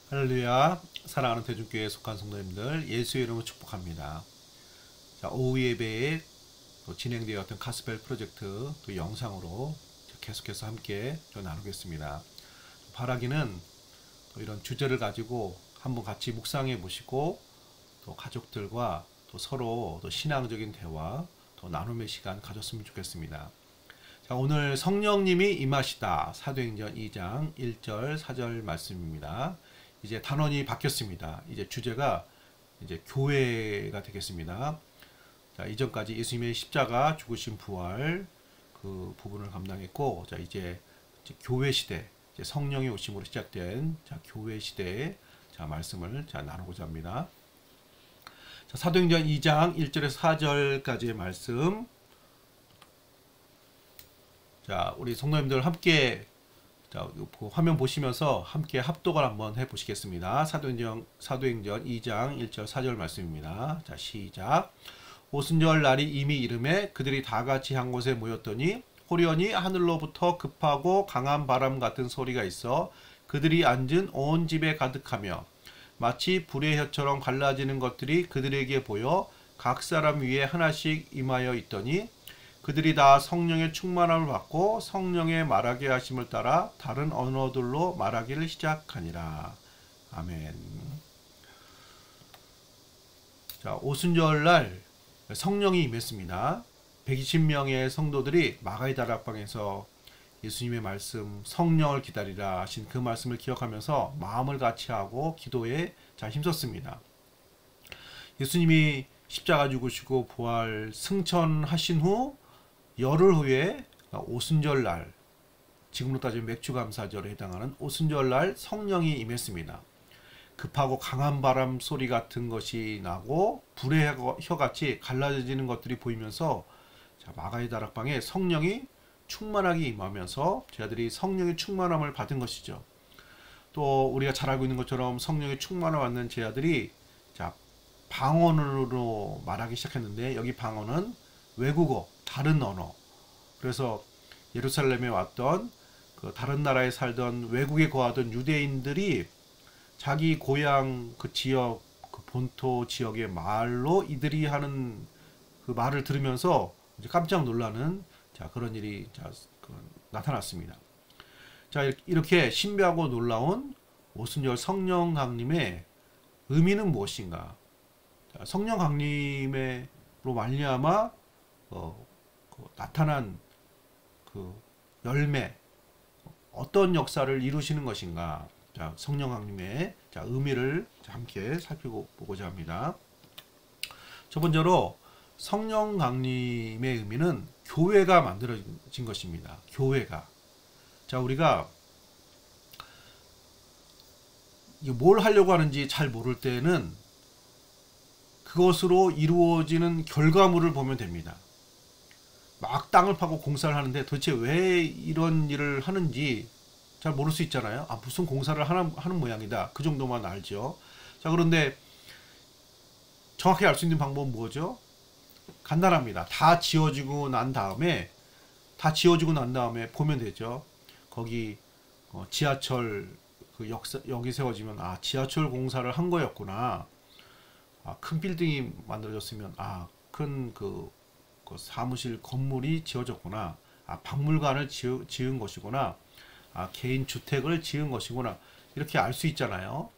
할렐루야. 사랑하는 대중교회에 속한 성도님들, 예수의 이름으로 축복합니다. 자, 오후 예배에 또 진행되었던 가스펠 프로젝트 또 영상으로 계속해서 함께 나누겠습니다. 바라기는 또 이런 주제를 가지고 한번 같이 묵상해 보시고 또 가족들과 또 서로 또 신앙적인 대화 또 나눔의 시간 가졌으면 좋겠습니다. 자, 오늘 성령님이 임하시다 사도행전 2장 1절 4절 말씀입니다. 이제 단원이 바뀌었습니다. 이제 주제가 이제 교회가 되겠습니다. 자, 이전까지 예수님의 십자가 죽으신 부활 그 부분을 감당했고, 자, 이제 교회 시대, 이제 성령의 오심으로 시작된 자, 교회 시대의 자, 말씀을 자, 나누고자 합니다. 자, 사도행전 2장 1절에서 4절까지의 말씀. 자, 우리 성도님들 함께 자, 화면 보시면서 함께 합독을 한번 해 보시겠습니다. 사도행전 2장 1절 4절 말씀입니다. 자, 시작. 오순절 날이 이미 이름에 그들이 다 같이 한 곳에 모였더니 호련히 하늘로부터 급하고 강한 바람 같은 소리가 있어 그들이 앉은 온 집에 가득하며 마치 불의 혀처럼 갈라지는 것들이 그들에게 보여 각 사람 위에 하나씩 임하여 있더니 그들이 다 성령의 충만함을 받고 성령의 말하게 하심을 따라 다른 언어들로 말하기를 시작하니라. 아멘. 자, 오순절날 성령이 임했습니다. 120명의 성도들이 마가의 다락방에서 예수님의 말씀 성령을 기다리라 하신 그 말씀을 기억하면서 마음을 같이하고 기도에 잘 힘썼습니다. 예수님이 십자가 죽으시고 부활 승천하신 후 열흘 후에 오순절날, 지금으로 따지면 맥주감사절에 해당하는 오순절날 성령이 임했습니다. 급하고 강한 바람 소리 같은 것이 나고 불의 혀같이 갈라지는 것들이 보이면서 자, 마가의 다락방에 성령이 충만하게 임하면서 제자들이 성령의 충만함을 받은 것이죠. 또 우리가 잘 알고 있는 것처럼 성령의 충만함을 받는 제자들이 자, 방언으로 말하기 시작했는데, 여기 방언은 외국어, 다른 언어. 그래서 예루살렘에 왔던 그 다른 나라에 살던 외국에 거하던 유대인들이 자기 고향 그 지역, 그 본토 지역의 말로 이들이 하는 그 말을 들으면서 이제 깜짝 놀라는 자, 그런 일이 자, 나타났습니다. 자, 이렇게 신비하고 놀라운 오순절 성령 강림의 의미는 무엇인가? 자, 성령 강림으로 말미암아 나타난 그 열매, 어떤 역사를 이루시는 것인가? 자, 성령 강림의 자, 의미를 함께 살펴보고자 합니다. 첫 번째로 성령 강림의 의미는 교회가 만들어진 것입니다. 교회가. 자, 우리가 뭘 하려고 하는지 잘 모를 때는 그것으로 이루어지는 결과물을 보면 됩니다. 막 땅을 파고 공사를 하는데 도대체 왜 이런 일을 하는지 잘 모를 수 있잖아요. 아, 무슨 공사를 하는 모양이다. 그 정도만 알죠. 자, 그런데 정확히 알 수 있는 방법은 뭐죠? 간단합니다. 다 지어지고 난 다음에 보면 되죠. 거기 지하철 그 역이 세워지면 아, 지하철 공사를 한 거였구나. 아, 큰 빌딩이 만들어졌으면 아, 큰 그 사무실 건물이 지어졌구나. 아, 박물관을 지은 것이구나. 아, 개인 주택을 지은 것이구나. 이렇게 알 수 있잖아요.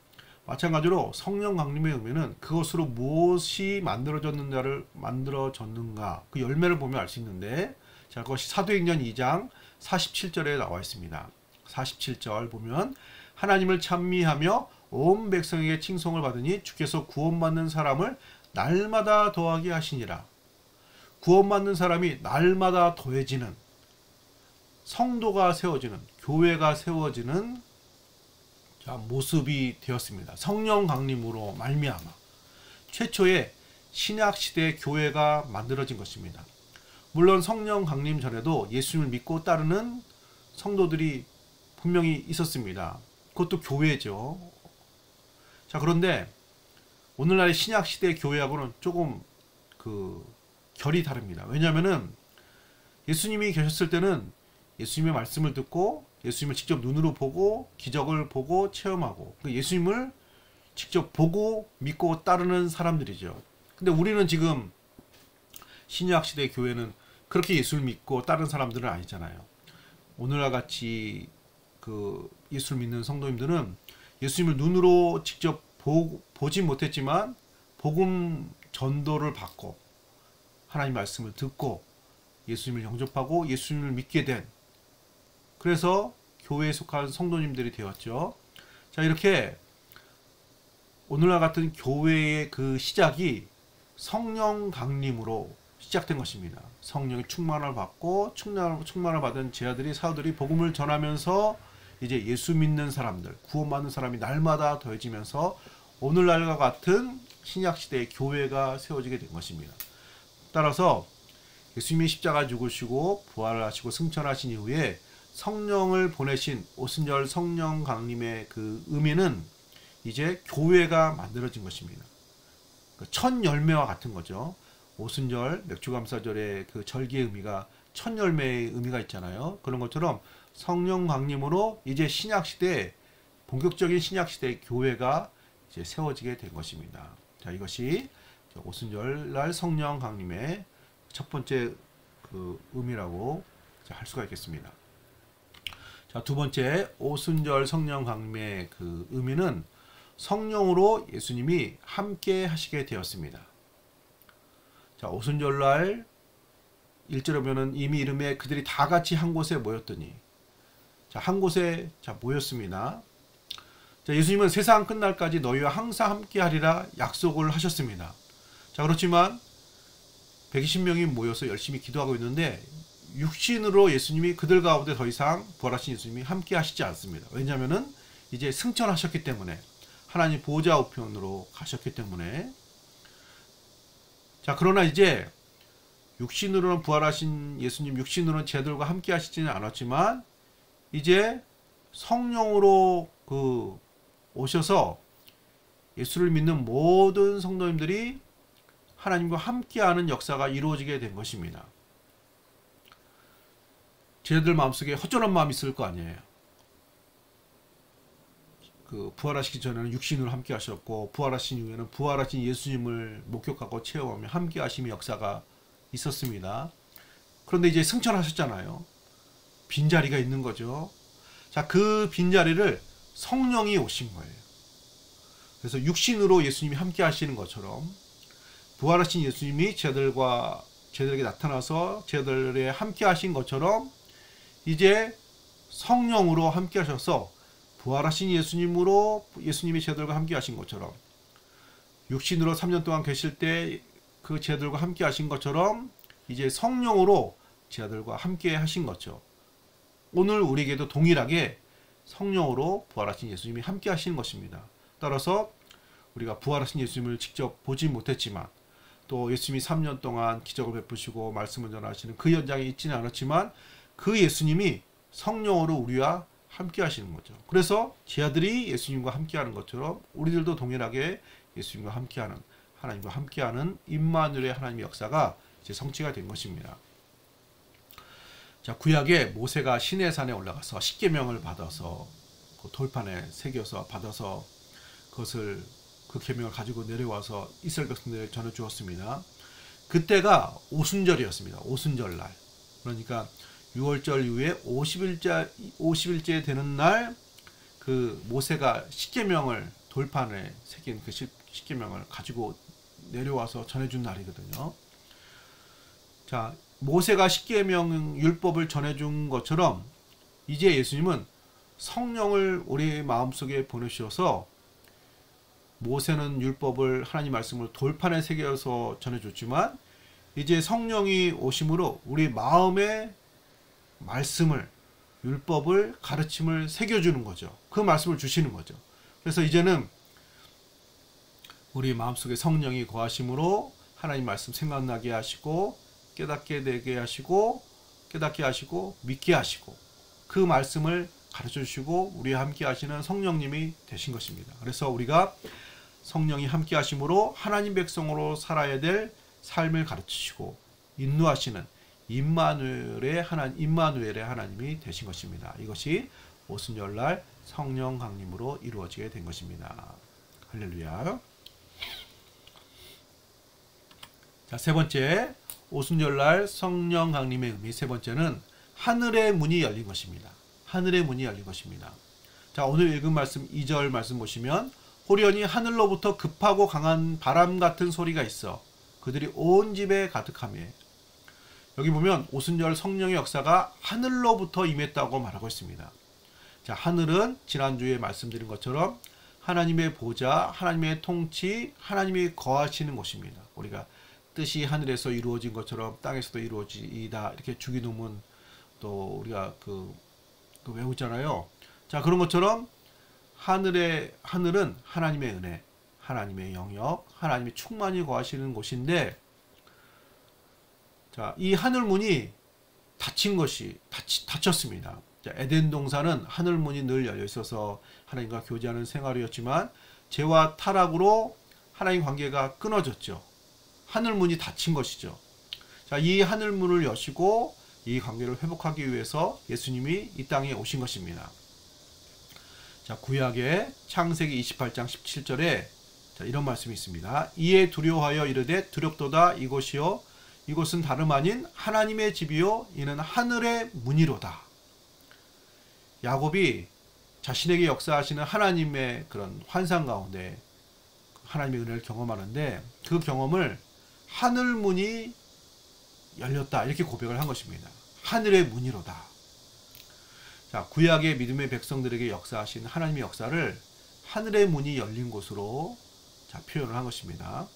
마찬가지로 성령 강림의 의미는 그것으로 무엇이 만들어졌는가 그 열매를 보면 알 수 있는데, 자, 그것이 사도행전 2장 47절에 나와 있습니다. 47절 보면 하나님을 찬미하며 온 백성에게 칭송을 받으니 주께서 구원받는 사람을 날마다 더하게 하시니라. 구원받는 사람이 날마다 더해지는, 성도가 세워지는, 교회가 세워지는 자, 모습이 되었습니다. 성령 강림으로 말미암아 최초의 신약시대 교회가 만들어진 것입니다. 물론 성령 강림 전에도 예수님을 믿고 따르는 성도들이 분명히 있었습니다. 그것도 교회죠. 자, 그런데 오늘날의 신약시대 교회하고는 조금 결이 다릅니다. 왜냐하면은 예수님이 계셨을 때는 예수님의 말씀을 듣고 예수님을 직접 눈으로 보고 기적을 보고 체험하고 예수님을 직접 보고 믿고 따르는 사람들이죠. 근데 우리는 지금 신약시대 교회는 그렇게 예수를 믿고 따르는 사람들은 아니잖아요. 오늘날 같이 그 예수를 믿는 성도님들은 예수님을 눈으로 직접 보지 못했지만 복음 전도를 받고 하나님 말씀을 듣고 예수님을 영접하고 예수님을 믿게 된, 그래서 교회에 속한 성도님들이 되었죠. 자, 이렇게 오늘날 같은 교회의 그 시작이 성령 강림으로 시작된 것입니다. 성령의 충만을 받고 충만을 받은 제자들이 사도들이 복음을 전하면서 이제 예수 믿는 사람들, 구원받는 사람이 날마다 더해지면서 오늘날과 같은 신약시대의 교회가 세워지게 된 것입니다. 따라서 예수님이 십자가 죽으시고 부활하시고 승천하신 이후에 성령을 보내신 오순절 성령 강림의 그 의미는 이제 교회가 만들어진 것입니다. 첫 열매와 같은 거죠. 오순절 맥주감사절의 그 절기의 의미가 첫 열매의 의미가 있잖아요. 그런 것처럼 성령 강림으로 이제 신약시대, 본격적인 신약시대의 교회가 이제 세워지게 된 것입니다. 자, 이것이 오순절 날 성령 강림의 첫 번째 그 의미라고 할 수가 있겠습니다. 자, 두 번째 오순절 성령 강림의 그 의미는 성령으로 예수님이 함께 하시게 되었습니다. 자, 오순절날 1절에 보면은 이미 이름에 그들이 다 같이 한 곳에 모였더니, 자, 한 곳에 모였습니다. 자, 예수님은 세상 끝날까지 너희와 항상 함께 하리라 약속을 하셨습니다. 자, 그렇지만 120명이 모여서 열심히 기도하고 있는데 육신으로 예수님이 그들 가운데 더 이상 부활하신 예수님이 함께 하시지 않습니다. 왜냐하면은 이제 승천하셨기 때문에, 하나님 보좌 우편으로 가셨기 때문에. 자, 그러나 이제 육신으로는 부활하신 예수님, 육신으로는 제자들과 함께 하시지는 않았지만 이제 성령으로 오셔서 예수를 믿는 모든 성도님들이 하나님과 함께하는 역사가 이루어지게 된 것입니다. 제자들 마음속에 허전한 마음이 있을 거 아니에요. 부활하시기 전에는 육신으로 함께 하셨고 부활하신 이후에는 부활하신 예수님을 목격하고 체험하며 함께 하심의 역사가 있었습니다. 그런데 이제 승천하셨잖아요. 빈자리가 있는 거죠. 자, 그 빈자리를 성령이 오신 거예요. 그래서 육신으로 예수님이 함께 하시는 것처럼 부활하신 예수님이 제자들에게 나타나서 제자들에 함께 하신 것처럼 이제 성령으로 함께 하셔서 부활하신 예수님으로 예수님이 제자들과 함께 하신 것처럼 육신으로 3년 동안 계실 때 그 제자들과 함께 하신 것처럼 이제 성령으로 제자들과 함께 하신 거죠. 오늘 우리에게도 동일하게 성령으로 부활하신 예수님이 함께 하시는 것입니다. 따라서 우리가 부활하신 예수님을 직접 보지 못했지만 또 예수님이 3년 동안 기적을 베푸시고 말씀을 전하시는 그 현장에 있지는 않았지만 그 예수님이 성령으로 우리와 함께 하시는 거죠. 그래서 제자들이 예수님과 함께 하는 것처럼 우리들도 동일하게 예수님과 함께하는, 하나님과 함께하는 임마누엘의 하나님의 역사가 이제 성취가 된 것입니다. 자, 구약에 모세가 시내산에 올라가서 십계명을 받아서 그 돌판에 새겨서 받아서 그것을 그 계명을 가지고 내려와서 이스라엘 백성들에게 전해 주었습니다. 그때가 오순절이었습니다. 오순절날. 그러니까 6월절 이후에 50일째 되는 날 그 모세가 십계명을 돌판에 새긴 그 십계명을 가지고 내려와서 전해준 날이거든요. 자, 모세가 십계명 율법을 전해준 것처럼 이제 예수님은 성령을 우리 마음속에 보내주셔서 모세는 율법을, 하나님 말씀을 돌판에 새겨서 전해줬지만 이제 성령이 오심으로 우리 마음에 말씀을, 율법을, 가르침을 새겨주는 거죠. 그 말씀을 주시는 거죠. 그래서 이제는 우리 마음속에 성령이 거하심으로 하나님 말씀 생각나게 하시고 깨닫게 되게 하시고 깨닫게 하시고 믿게 하시고 그 말씀을 가르쳐 주시고 우리와 함께 하시는 성령님이 되신 것입니다. 그래서 우리가 성령이 함께 하심으로 하나님 백성으로 살아야 될 삶을 가르치시고 인도하시는 임마누엘의 하나님이 되신 것입니다. 이것이 오순절날 성령 강림으로 이루어지게 된 것입니다. 할렐루야. 자, 세 번째, 오순절날 성령 강림의 의미 세 번째는 하늘의 문이 열린 것입니다. 하늘의 문이 열린 것입니다. 자, 오늘 읽은 말씀 2절 말씀 보시면 호련히 하늘로부터 급하고 강한 바람 같은 소리가 있어 그들이 온 집에 가득하며, 여기 보면 오순절 성령의 역사가 하늘로부터 임했다고 말하고 있습니다. 자, 하늘은 지난주에 말씀드린 것처럼 하나님의 보좌, 하나님의 통치, 하나님이 거하시는 곳입니다. 우리가 뜻이 하늘에서 이루어진 것처럼 땅에서도 이루어지이다, 이렇게 주기도문 또 우리가 그 외우잖아요. 자, 그런 것처럼 하늘은 하나님의 은혜, 하나님의 영역, 하나님이 충만히 거하시는 곳인데, 자, 이 하늘문이 닫혔습니다. 자, 에덴 동산은 하늘문이 늘 열려 있어서 하나님과 교제하는 생활이었지만 죄와 타락으로 하나님 관계가 끊어졌죠. 하늘문이 닫힌 것이죠. 자, 이 하늘문을 여시고 이 관계를 회복하기 위해서 예수님이 이 땅에 오신 것입니다. 자, 구약의 창세기 28장 17절에 자, 이런 말씀이 있습니다. 이에 두려워하여 이르되 두렵도다 이곳이요 이곳은 다름 아닌 하나님의 집이요 이는 하늘의 문이로다. 야곱이 자신에게 역사하시는 하나님의 그런 환상 가운데 하나님의 은혜를 경험하는데 그 경험을 하늘문이 열렸다 이렇게 고백을 한 것입니다. 하늘의 문이로다. 자, 구약의 믿음의 백성들에게 역사하신 하나님의 역사를 하늘의 문이 열린 곳으로 자, 표현을 한 것입니다.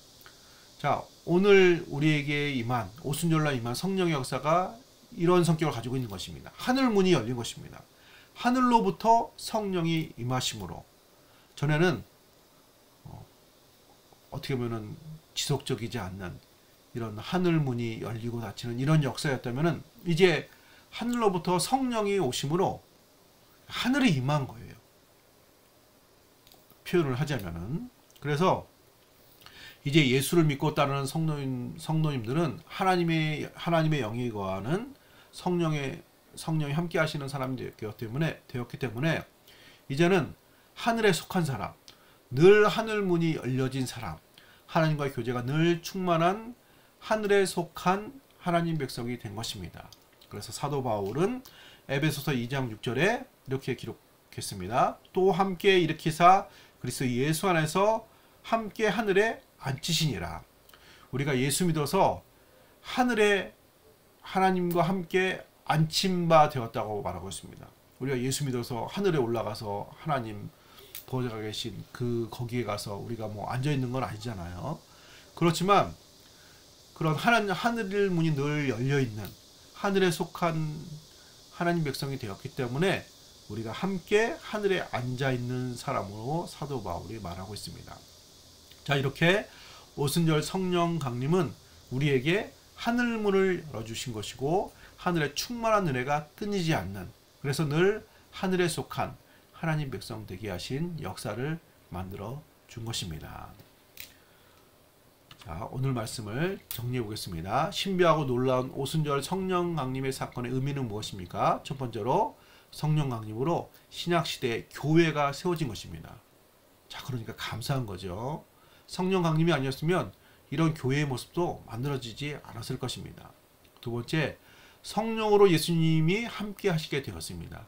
자, 오늘 우리에게 오순절날 임한 성령의 역사가 이런 성격을 가지고 있는 것입니다. 하늘 문이 열린 것입니다. 하늘로부터 성령이 임하심으로, 전에는 어떻게 보면 지속적이지 않는 이런 하늘 문이 열리고 닫히는 이런 역사였다면 이제 하늘로부터 성령이 오심으로 하늘이 임한 거예요. 표현을 하자면은. 그래서 이제 예수를 믿고 따르는 성도님들은 하나님의 영이 거하는 성령이 함께 하시는 사람이 되었기 때문에 이제는 하늘에 속한 사람, 늘 하늘 문이 열려진 사람, 하나님과의 교제가 늘 충만한 하늘에 속한 하나님 백성이 된 것입니다. 그래서 사도 바울은 에베소서 2장 6절에 이렇게 기록했습니다. 또 함께 일으키사 그리스도 예수 안에서 함께 하늘에 앉히시니라. 우리가 예수 믿어서 하늘에 하나님과 함께 앉힌바 되었다고 말하고 있습니다. 우리가 예수 믿어서 하늘에 올라가서 하나님 보좌가 계신 거기에 가서 우리가 앉아 있는 건 아니잖아요. 그렇지만 그런 하늘 문이 늘 열려 있는 하늘에 속한 하나님 백성이 되었기 때문에 우리가 함께 하늘에 앉아 있는 사람으로 사도 바울이 말하고 있습니다. 자, 이렇게 오순절 성령 강림은 우리에게 하늘문을 열어주신 것이고 하늘의 충만한 은혜가 끊이지 않는, 그래서 늘 하늘에 속한 하나님 백성 되게 하신 역사를 만들어 준 것입니다. 자, 오늘 말씀을 정리해 보겠습니다. 신비하고 놀라운 오순절 성령 강림의 사건의 의미는 무엇입니까? 첫 번째로 성령 강림으로 신약시대에 교회가 세워진 것입니다. 자, 그러니까 감사한 거죠. 성령 강림이 아니었으면 이런 교회의 모습도 만들어지지 않았을 것입니다. 두 번째, 성령으로 예수님이 함께 하시게 되었습니다.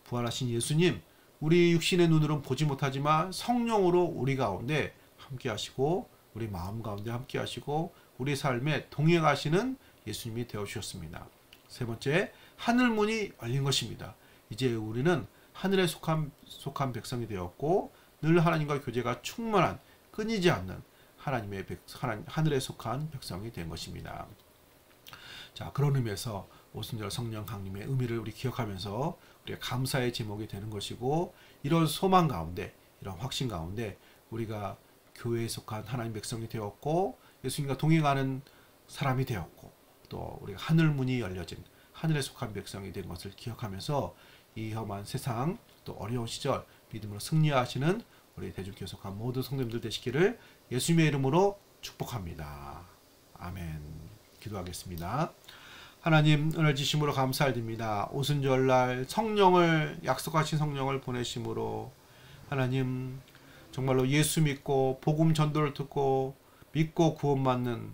부활하신 예수님, 우리 육신의 눈으로는 보지 못하지만 성령으로 우리 가운데 함께 하시고 우리 마음 가운데 함께 하시고 우리 삶에 동행하시는 예수님이 되어주셨습니다. 세 번째, 하늘문이 열린 것입니다. 이제 우리는 하늘에 속한 백성이 되었고 늘 하나님과 교제가 충만한 끊이지 않는 하늘에 속한 백성이 된 것입니다. 자, 그런 의미에서 오순절 성령 강림의 의미를 우리 기억하면서 우리가 감사의 제목이 되는 것이고, 이런 소망 가운데, 이런 확신 가운데 우리가 교회에 속한 하나님 백성이 되었고 예수님과 동행하는 사람이 되었고 또 우리가 하늘문이 열려진 하늘에 속한 백성이 된 것을 기억하면서 이 험한 세상 또 어려운 시절 믿음으로 승리하시는 우리 대주교회 속한 모든 성도님들 되시기를 예수님의 이름으로 축복합니다. 아멘. 기도하겠습니다. 하나님 은혜 주심으로 감사드립니다. 오순절날 성령을 약속하신 성령을 보내심으로 하나님 정말로 예수 믿고 복음 전도를 듣고 믿고 구원받는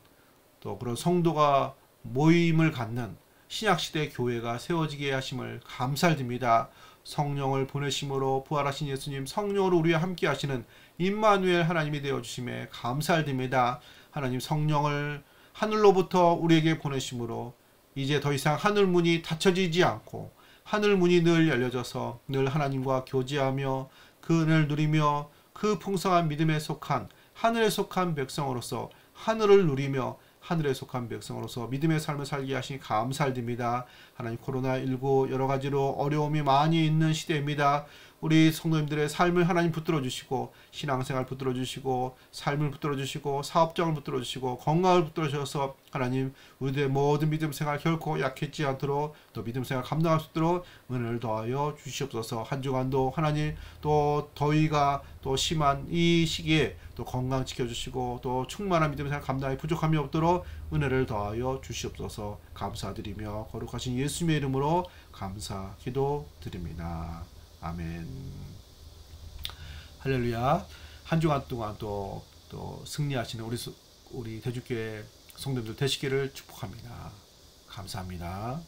또 그런 성도가 모임을 갖는 신약시대 교회가 세워지게 하심을 감사드립니다. 성령을 보내심으로 부활하신 예수님 성령으로 우리와 함께 하시는 임마누엘 하나님이 되어주심에 감사드립니다. 하나님 성령을 하늘로부터 우리에게 보내심으로 이제 더 이상 하늘문이 닫혀지지 않고 하늘문이 늘 열려져서 늘 하나님과 교제하며 그 은혜를 누리며 그 풍성한 믿음에 속한 하늘에 속한 백성으로서 하늘을 누리며 하늘에 속한 백성으로서 믿음의 삶을 살게 하시니 감사드립니다. 하나님 코로나19 여러 가지로 어려움이 많이 있는 시대입니다. 우리 성도님들의 삶을 하나님 붙들어 주시고 신앙생활 붙들어 주시고 삶을 붙들어 주시고 사업장을 붙들어 주시고 건강을 붙들어 주셔서 하나님 우리들의 모든 믿음 생활 결코 약해지지 않도록 또 믿음 생활 감당할 수 있도록 은혜를 더하여 주시옵소서. 한 주간도 하나님 또 더위가 또 심한 이 시기에 또 건강 지켜주시고 또 충만한 믿음 생활 감당에 부족함이 없도록 은혜를 더하여 주시옵소서. 감사드리며 거룩하신 예수님의 이름으로 감사 기도드립니다. 아멘. 할렐루야. 한 주간 동안 또 승리하시는 우리 대주교회 성도들 되시기를 축복합니다. 감사합니다.